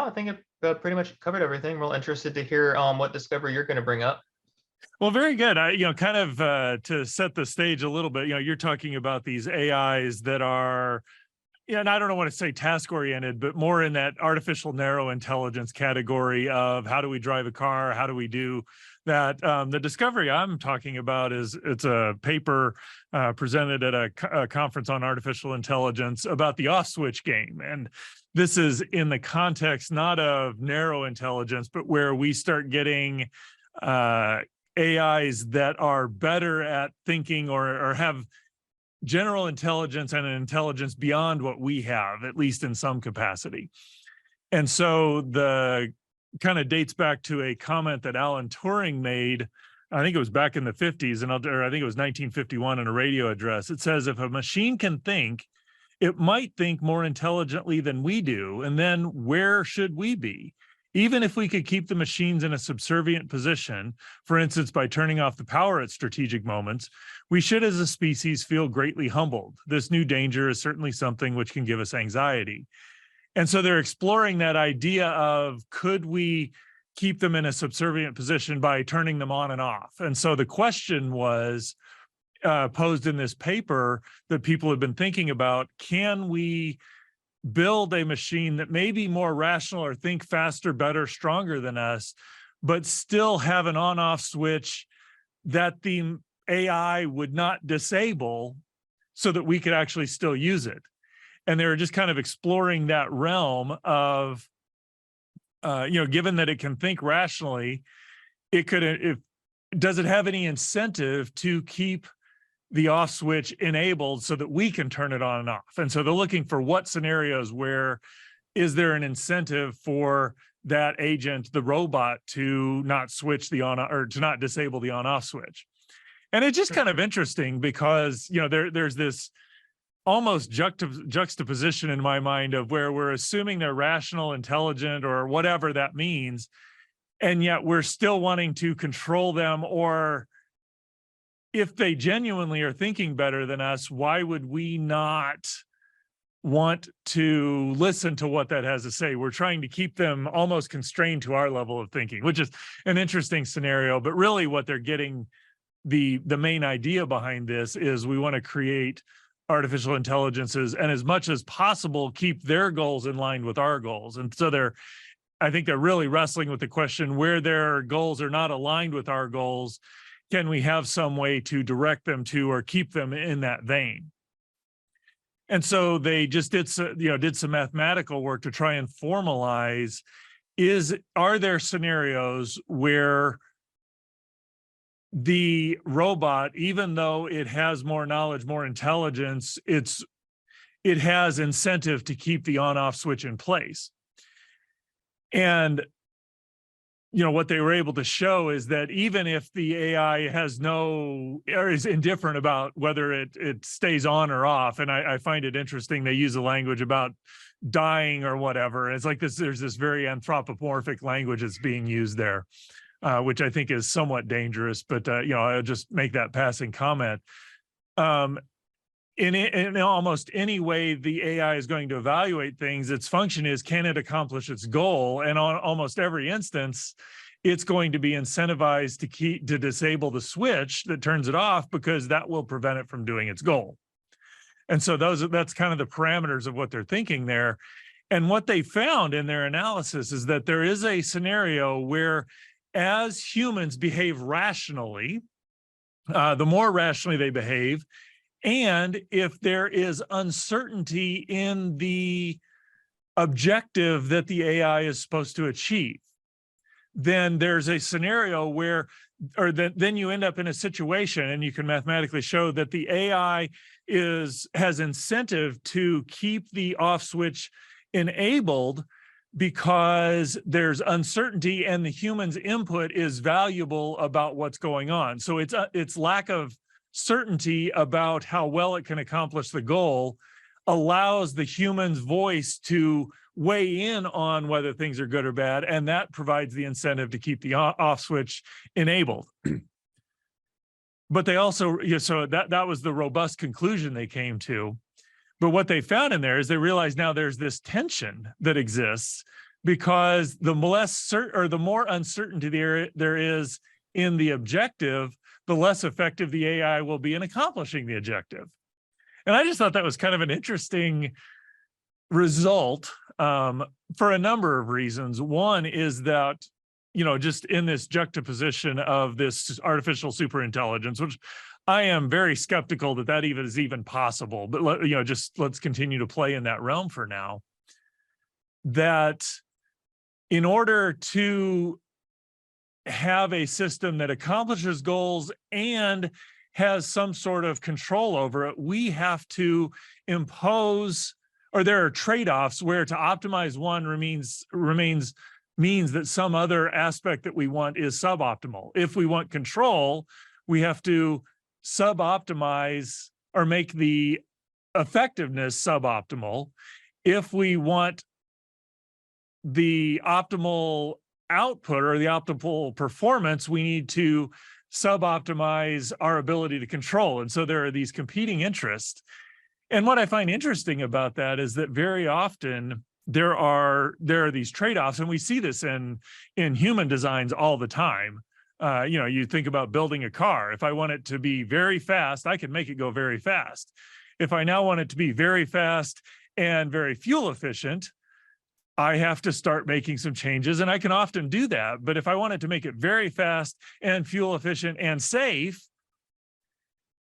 I think it pretty much covered everything. Real interested to hear what discovery you're going to bring up. Well, very good. Kind of to set the stage a little bit, you're talking about these AIs that are, and I don't want to say task oriented, but more in that artificial narrow intelligence category of how do we drive a car? How do we do that? The discovery I'm talking about it's a paper presented at a conference on artificial intelligence about the off switch game. And this is in the context not of narrow intelligence, but where we start getting AIs that are better at thinking, or have general intelligence and an intelligence beyond what we have, at least in some capacity. And so the kind of dates back to a comment that Alan Turing made, I think it was back in the 50s, or I think it was 1951 in a radio address. It says, if a machine can think, it might think more intelligently than we do, and then where should we be? Even if we could keep the machines in a subservient position, for instance, by turning off the power at strategic moments, we should as a species feel greatly humbled. This new danger is certainly something which can give us anxiety. And so they're exploring that idea of, could we keep them in a subservient position by turning them on and off? And so the question was posed in this paper that people have been thinking about: can we build a machine that may be more rational or think faster, better, stronger than us, but still have an on-off switch that the AI would not disable so that we could actually still use it? And they were just kind of exploring that realm of, given that it can think rationally, does it have any incentive to keep the off switch enabled so that we can turn it on and off? And so they're looking for what scenarios where is there an incentive for that agent, the robot, to not switch the on, or to not disable the on off switch. And it's just kind of interesting because, there's this almost juxtaposition in my mind of where we're assuming they're rational, intelligent, or whatever that means, and yet we're still wanting to control them. Or if they genuinely are thinking better than us, why would we not want to listen to what that has to say? We're trying to keep them almost constrained to our level of thinking, which is an interesting scenario. But really what they're getting, the main idea behind this is, we want to create artificial intelligences and, as much as possible, keep their goals in line with our goals. And so I think they're really wrestling with the question, where their goals are not aligned with our goals, can we have some way to direct them to, or keep them in that vein? And so they just did some mathematical work to try and formalize, are there scenarios where the robot, even though it has more knowledge, more intelligence, it has incentive to keep the on-off switch in place? And what they were able to show is that even if the AI has or is indifferent about whether it stays on or off, and I find it interesting, they use a language about dying or whatever. And it's like there's this very anthropomorphic language that's being used there, which I think is somewhat dangerous, but I'll just make that passing comment. In almost any way the AI is going to evaluate things, its function is, can it accomplish its goal? And on almost every instance, it's going to be incentivized to disable the switch that turns it off, because that will prevent it from doing its goal. And so that's kind of the parameters of what they're thinking there. And what they found in their analysis is that there is a scenario where, as humans behave rationally, the more rationally they behave, and if there is uncertainty in the objective that the AI is supposed to achieve, then there's a scenario where, then you end up in a situation, and you can mathematically show that the AI has incentive to keep the off switch enabled, because there's uncertainty and the human's input is valuable about what's going on. So it's lack of certainty about how well it can accomplish the goal allows the human's voice to weigh in on whether things are good or bad, and that provides the incentive to keep the off switch enabled. But they also, so that was the robust conclusion they came to. But what they found in there is, they realized now there's this tension that exists, because the more uncertainty there is in the objective, the less effective the AI will be in accomplishing the objective. And I just thought that was kind of an interesting result for a number of reasons. One is that, just in this juxtaposition of this artificial superintelligence, which I am very skeptical that is even possible, but let's continue to play in that realm for now. That in order to have a system that accomplishes goals and has some sort of control over it, we have to impose or there are trade-offs where to optimize one means that some other aspect that we want is suboptimal. If we want control, we have to sub-optimize or make the effectiveness suboptimal. If we want the optimal output or the optimal performance, we need to sub-optimize our ability to control. And so there are these competing interests. And what I find interesting about that is that very often there are these trade-offs, and we see this in human designs all the time. You think about building a car. If I want it to be very fast, I can make it go very fast. If I now want it to be very fast and very fuel efficient, I have to start making some changes, and I can often do that. But if I wanted to make it very fast and fuel efficient and safe,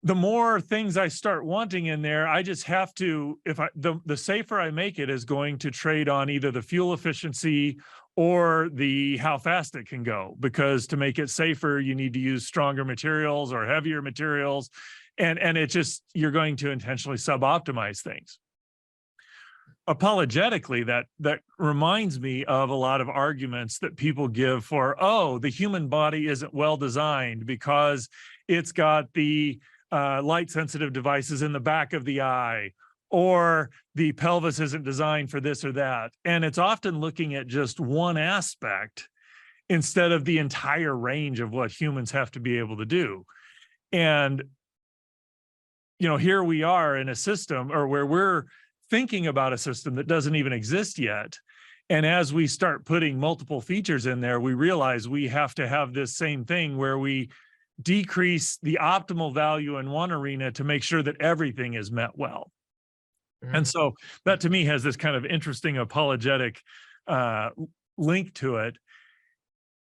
the more things I start wanting in there, I just have to, the safer I make it is going to trade on either the fuel efficiency or the how fast it can go, because to make it safer, you need to use stronger materials or heavier materials. And it just, you're going to intentionally sub-optimize things. Apologetically, that reminds me of a lot of arguments that people give for, oh, the human body isn't well designed because it's got the light sensitive devices in the back of the eye, or the pelvis isn't designed for this or that. And it's often looking at just one aspect instead of the entire range of what humans have to be able to do. And, here we are in a system, or where we're thinking about a system that doesn't even exist yet. And as we start putting multiple features in there, we realize we have to have this same thing where we decrease the optimal value in one arena to make sure that everything is met well. Mm-hmm. And so that to me has this kind of interesting apologetic link to it.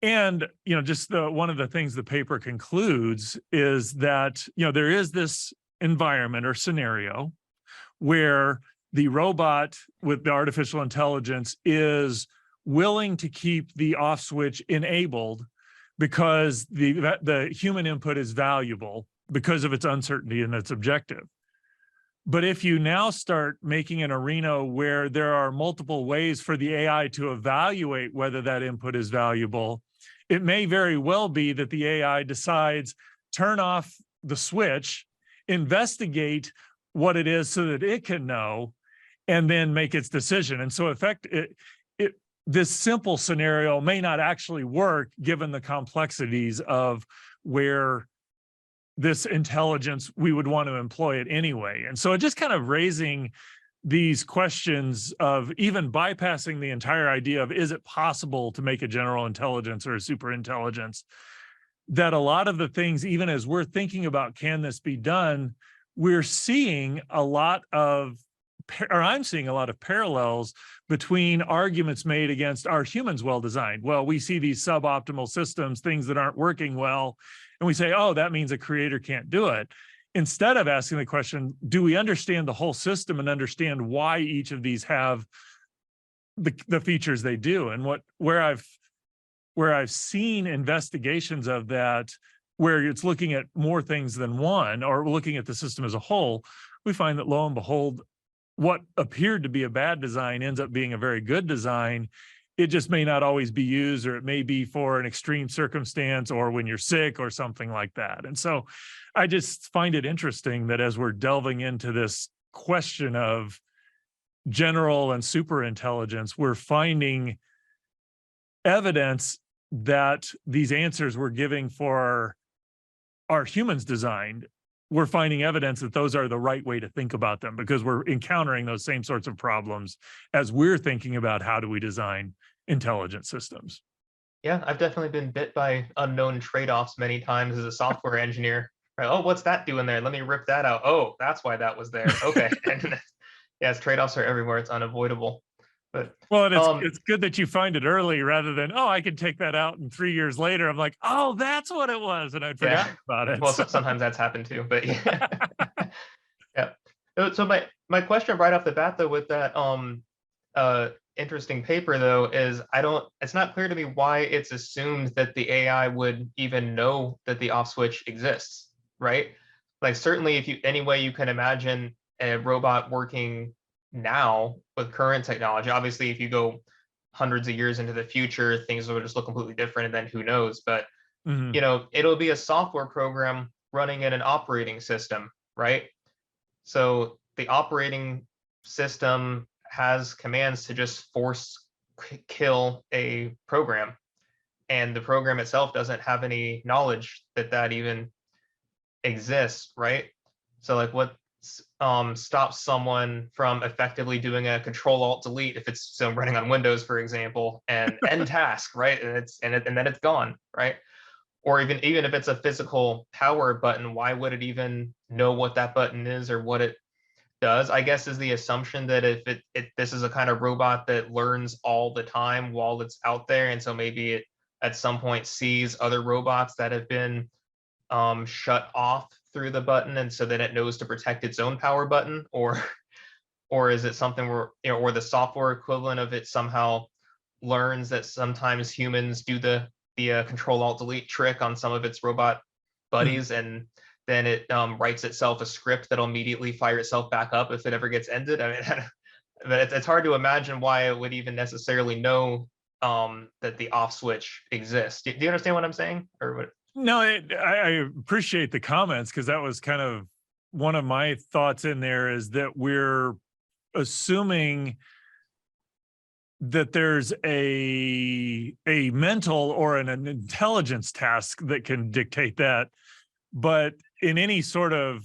And, just one of the things the paper concludes is that, there is this environment or scenario where the robot with the artificial intelligence is willing to keep the off switch enabled because the human input is valuable because of its uncertainty and its objective. But if you now start making an arena where there are multiple ways for the AI to evaluate whether that input is valuable, it may very well be that the AI decides, turn off the switch, investigate what it is so that it can know, and then make its decision. And so this simple scenario may not actually work given the complexities of where this intelligence, we would want to employ it anyway. And so it just kind of raising these questions of even bypassing the entire idea of, is it possible to make a general intelligence or a super intelligence? That a lot of the things, even as we're thinking about, can this be done, we're seeing a lot of, or I'm seeing a lot of parallels between arguments made against, are humans well designed? Well, we see these suboptimal systems, things that aren't working well, and we say, oh, that means a creator can't do it. Instead of asking the question, do we understand the whole system and understand why each of these have the features they do? And where I've seen investigations of that, where it's looking at more things than one, or looking at the system as a whole, we find that lo and behold, what appeared to be a bad design ends up being a very good design. It just may not always be used, or it may be for an extreme circumstance, or when you're sick or something like that. And so I just find it interesting that as we're delving into this question of general and super intelligence, we're finding evidence that these answers we're giving for our humans designed, we're finding evidence that those are the right way to think about them, because we're encountering those same sorts of problems as we're thinking about how do we design intelligent systems. Yeah, I've definitely been bit by unknown trade-offs many times as a software engineer. Right? Oh, what's that doing there? Let me rip that out. Oh, that's why that was there. Okay. And yes, trade-offs are everywhere. It's unavoidable. But well, it's good that you find it early rather than, oh, I can take that out, and 3 years later I'm like, oh, that's what it was, and I'd forgotten about it. Well, sometimes that's happened too, but yeah. Yeah. So my question right off the bat though with that interesting paper though is it's not clear to me why it's assumed that the AI would even know that the off switch exists, right? Like certainly if any way you can imagine a robot working now with current technology. Obviously, if you go hundreds of years into the future, things will just look completely different, and then who knows? But Mhm. it'll be a software program running in an operating system, right? So the operating system has commands to just force kill a program, and the program itself doesn't have any knowledge that that even exists, right? So like what stops someone from effectively doing a control alt delete if it's so running on Windows, for example, and end task, right? And then it's gone, right? Or even if it's a physical power button, why would it even know what that button is or what it does? I guess is the assumption that if this is a kind of robot that learns all the time while it's out there, and so maybe it at some point sees other robots that have been shut off through the button, and so then it knows to protect its own power button, or is it something where or the software equivalent of it somehow learns that sometimes humans do the control alt delete trick on some of its robot Mhm. buddies, and then it writes itself a script that'll immediately fire itself back up if it ever gets ended. I mean, but it's hard to imagine why it would even necessarily know that the off switch exists. Do you understand what I'm saying, or what? No, I appreciate the comments, because that was kind of one of my thoughts in there, is that we're assuming that there's a mental or an intelligence task that can dictate that. But in any sort of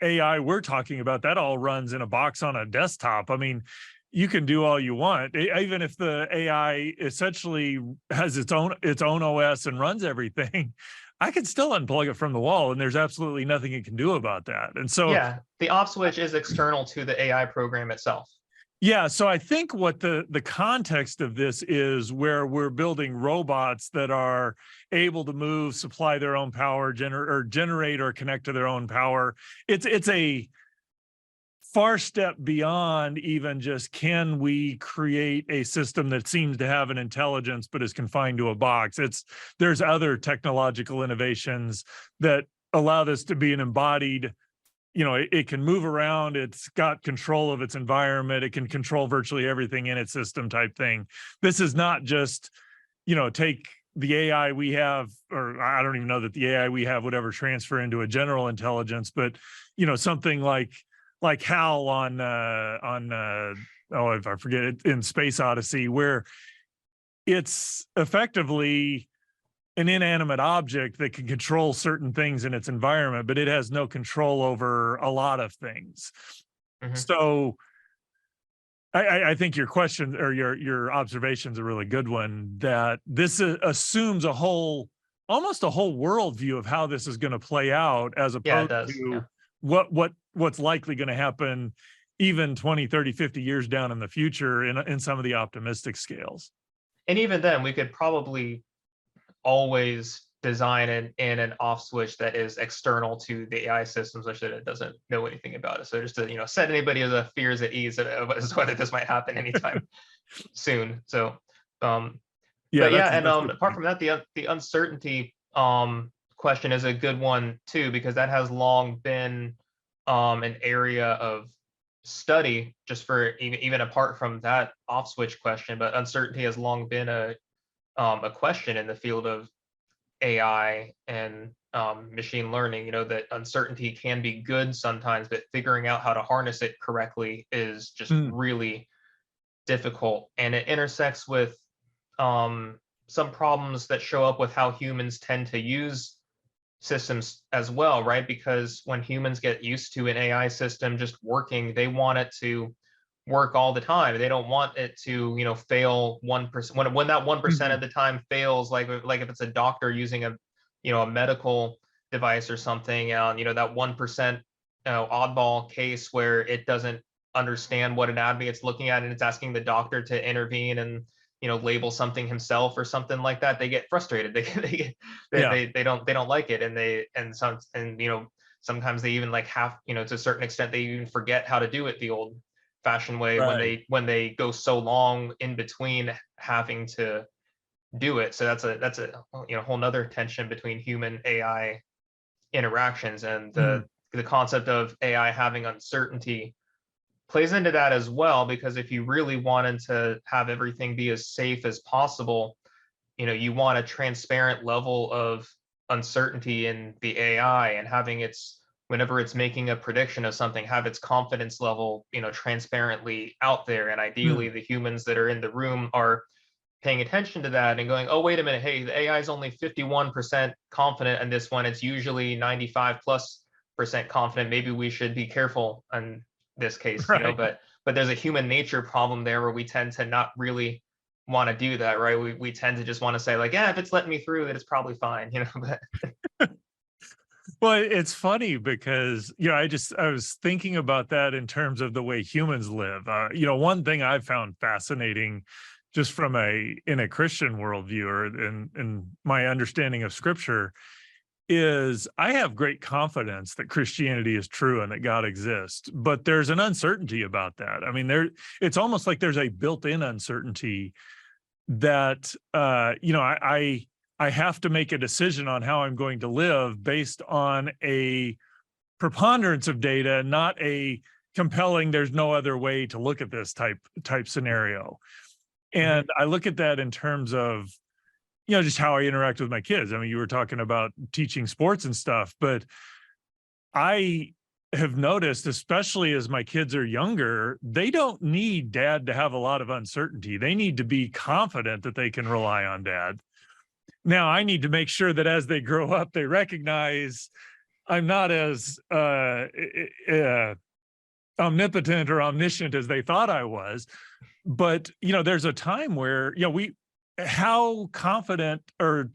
AI we're talking about, that all runs in a box on a desktop. I mean, you can do all you want. Even if the AI essentially has its own OS and runs everything, I can still unplug it from the wall, and there's absolutely nothing it can do about that. And so, Yeah, the off switch is external to the AI program itself. yeah, so I think what the context of this is, where we're building robots that are able to move, supply their own power, generate or connect to their own power. It's a far step beyond even just, can we create a system that seems to have an intelligence but is confined to a box. There's other technological innovations that allow this to be an embodied, it can move around, it's got control of its environment, it can control virtually everything in its system type thing. This is not just, take the AI we have, or I don't even know that the AI we have would ever transfer into a general intelligence, but something like Hal oh, if I forget it, in Space Odyssey, where it's effectively an inanimate object that can control certain things in its environment, but it has no control over a lot of things. Mhm. So I think your question, or your observation, is a really good one, that this assumes almost a whole worldview of how this is going to play out, as Yeah, it opposed does. Yeah. to what's likely going to happen even 20, 30, 50 years down in the future in some of the optimistic scales. And even then, we could probably always design in an off switch that is external to the AI system, such that it doesn't know anything about it. So just to set anybody as a fears at ease as whether this might happen anytime soon. So, Yeah, but yeah, that's and a good apart point. from that, the uncertainty question is a good one too, because that has long been an area of study, just for even apart from that off switch question. But uncertainty has long been a question in the field of AI and machine learning. That uncertainty can be good sometimes, but figuring out how to harness it correctly is just Mm, really difficult, and it intersects with some problems that show up with how humans tend to use systems as well, right? Because when humans get used to an AI system just working, they want it to work all the time. They don't want it to, fail 1%. When that 1% mhm. of the time fails, like if it's a doctor using a medical device or something, that 1% oddball case where it doesn't understand what anatomy it's looking at, and it's asking the doctor to intervene and label something himself or something like that, they get frustrated. Yeah, They don't like it, and sometimes they even like have, to a certain extent, they even forget how to do it the old fashioned way when right. they go so long in between having to do it. So that's a whole nother tension between human AI interactions, and Mm, the concept of AI having uncertainty plays into that as well, because if you really wanted to have everything be as safe as possible, you want a transparent level of uncertainty in the AI, and having its, whenever it's making a prediction of something, have its confidence level, transparently out there. And ideally, the humans that are in the room are paying attention to that and going, oh, wait a minute, hey, the AI is only 51% confident in this one. It's usually 95+% confident. Maybe we should be careful in this case, Right. but there's a human nature problem there where we tend to not really want to do that, right? We tend to just want to say like, yeah, if it's letting me through, then it's probably fine, but Well, it's funny because, I was thinking about that in terms of the way humans live. One thing I've found fascinating just from in a Christian worldview, or in my understanding of scripture, is I have great confidence that Christianity is true and that God exists, but there's an uncertainty about that. I mean, it's almost like there's a built-in uncertainty that, I have to make a decision on how I'm going to live based on a preponderance of data, not a compelling, there's no other way to look at this type scenario. And I look at that in terms of, just how I interact with my kids. I mean, you were talking about teaching sports and stuff, but I have noticed, especially as my kids are younger, they don't need dad to have a lot of uncertainty. They need to be confident that they can rely on dad. Now, I need to make sure that as they grow up, they recognize I'm not as omnipotent or omniscient as they thought I was. But, there's a time where, how confident, or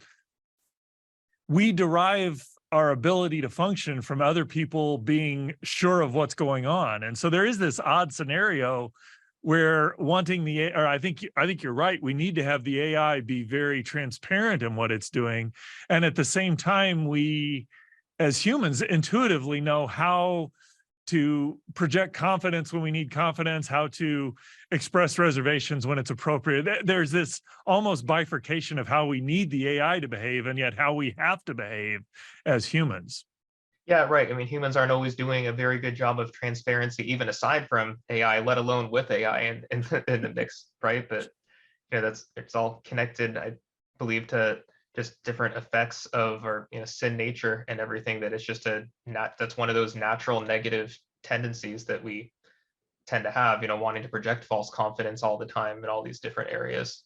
we derive our ability to function from other people being sure of what's going on. And so there is this odd scenario where I think you're right. We need to have the AI be very transparent in what it's doing. And at the same time, we as humans intuitively know how to project confidence when we need confidence, how to express reservations when it's appropriate. There's this almost bifurcation of how we need the AI to behave and yet how we have to behave as humans. Yeah, right. I mean, humans aren't always doing a very good job of transparency, even aside from AI, let alone with AI in the mix, right? But it's all connected, I believe, to just different effects of our sin nature and everything. That it's just that's one of those natural negative tendencies that we tend to have, wanting to project false confidence all the time in all these different areas.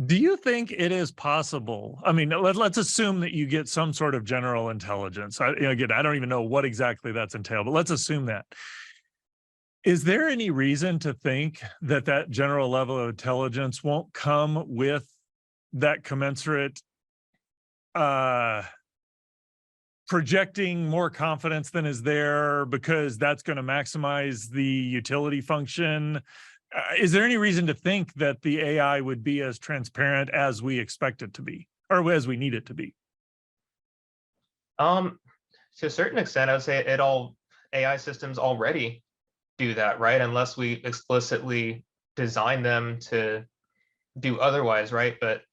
Do you think it is possible? I mean, let's assume that you get some sort of general intelligence. Again, I don't even know what exactly that's entailed, but let's assume that. Is there any reason to think that that general level of intelligence won't come with that commensurate projecting more confidence than is there, because that's going to maximize the utility function? Is there any reason to think that the AI would be as transparent as we expect it to be, or as we need it to be? To a certain extent, I would say AI systems already do that, right? Unless we explicitly design them to do otherwise, right? But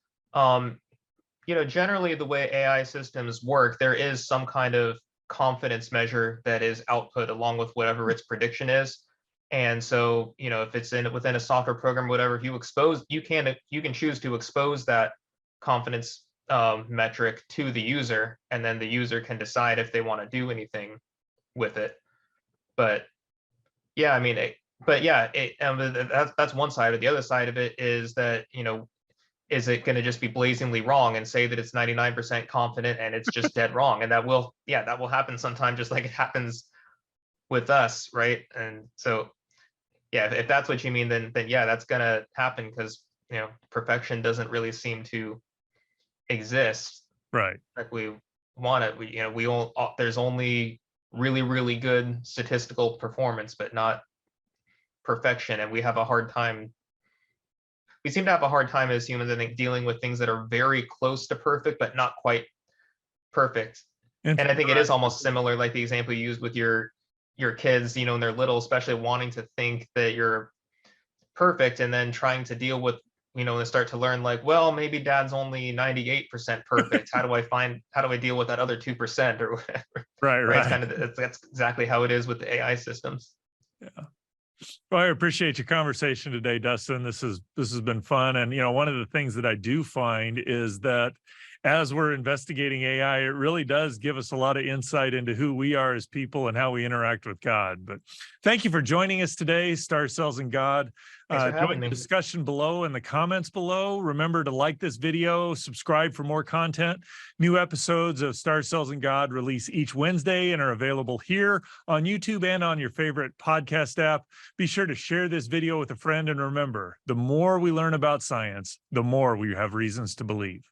generally the way AI systems work, there is some kind of confidence measure that is output along with whatever its prediction is. And so, if it's within a software program, whatever, if you can choose to expose that confidence metric to the user, and then the user can decide if they want to do anything with it. But yeah, I mean, that's one side. Of the other side of it is that, is it going to just be blazingly wrong and say that it's 99% confident and it's just dead wrong? And that will happen sometime, just like it happens with us, right? And so, yeah, if that's what you mean, then yeah, that's going to happen, because perfection doesn't really seem to exist, Right. like we want it. There's only really, really good statistical performance, but not perfection. And we seem to have a hard time as humans, I think, dealing with things that are very close to perfect, but not quite perfect. And I think it is almost similar, like the example you used with your kids, when they're little, especially wanting to think that you're perfect, and then trying to deal with, when they start to learn, like, well, maybe dad's only 98% perfect. How do I deal with that other 2% or whatever? Right. Right. It's that's exactly how it is with the AI systems. Yeah. Well, I appreciate your conversation today, Dustin. This has been fun. And one of the things that I do find is that as we're investigating AI, it really does give us a lot of insight into who we are as people and how we interact with God. But thank you for joining us today, Star Cells and God. Thanks for having Join the me. discussion below in the comments below. Remember to like this video, subscribe for more content. New episodes of Star Cells and God release each Wednesday and are available here on YouTube and on your favorite podcast app. Be sure to share this video with a friend, and remember, the more we learn about science, the more we have reasons to believe.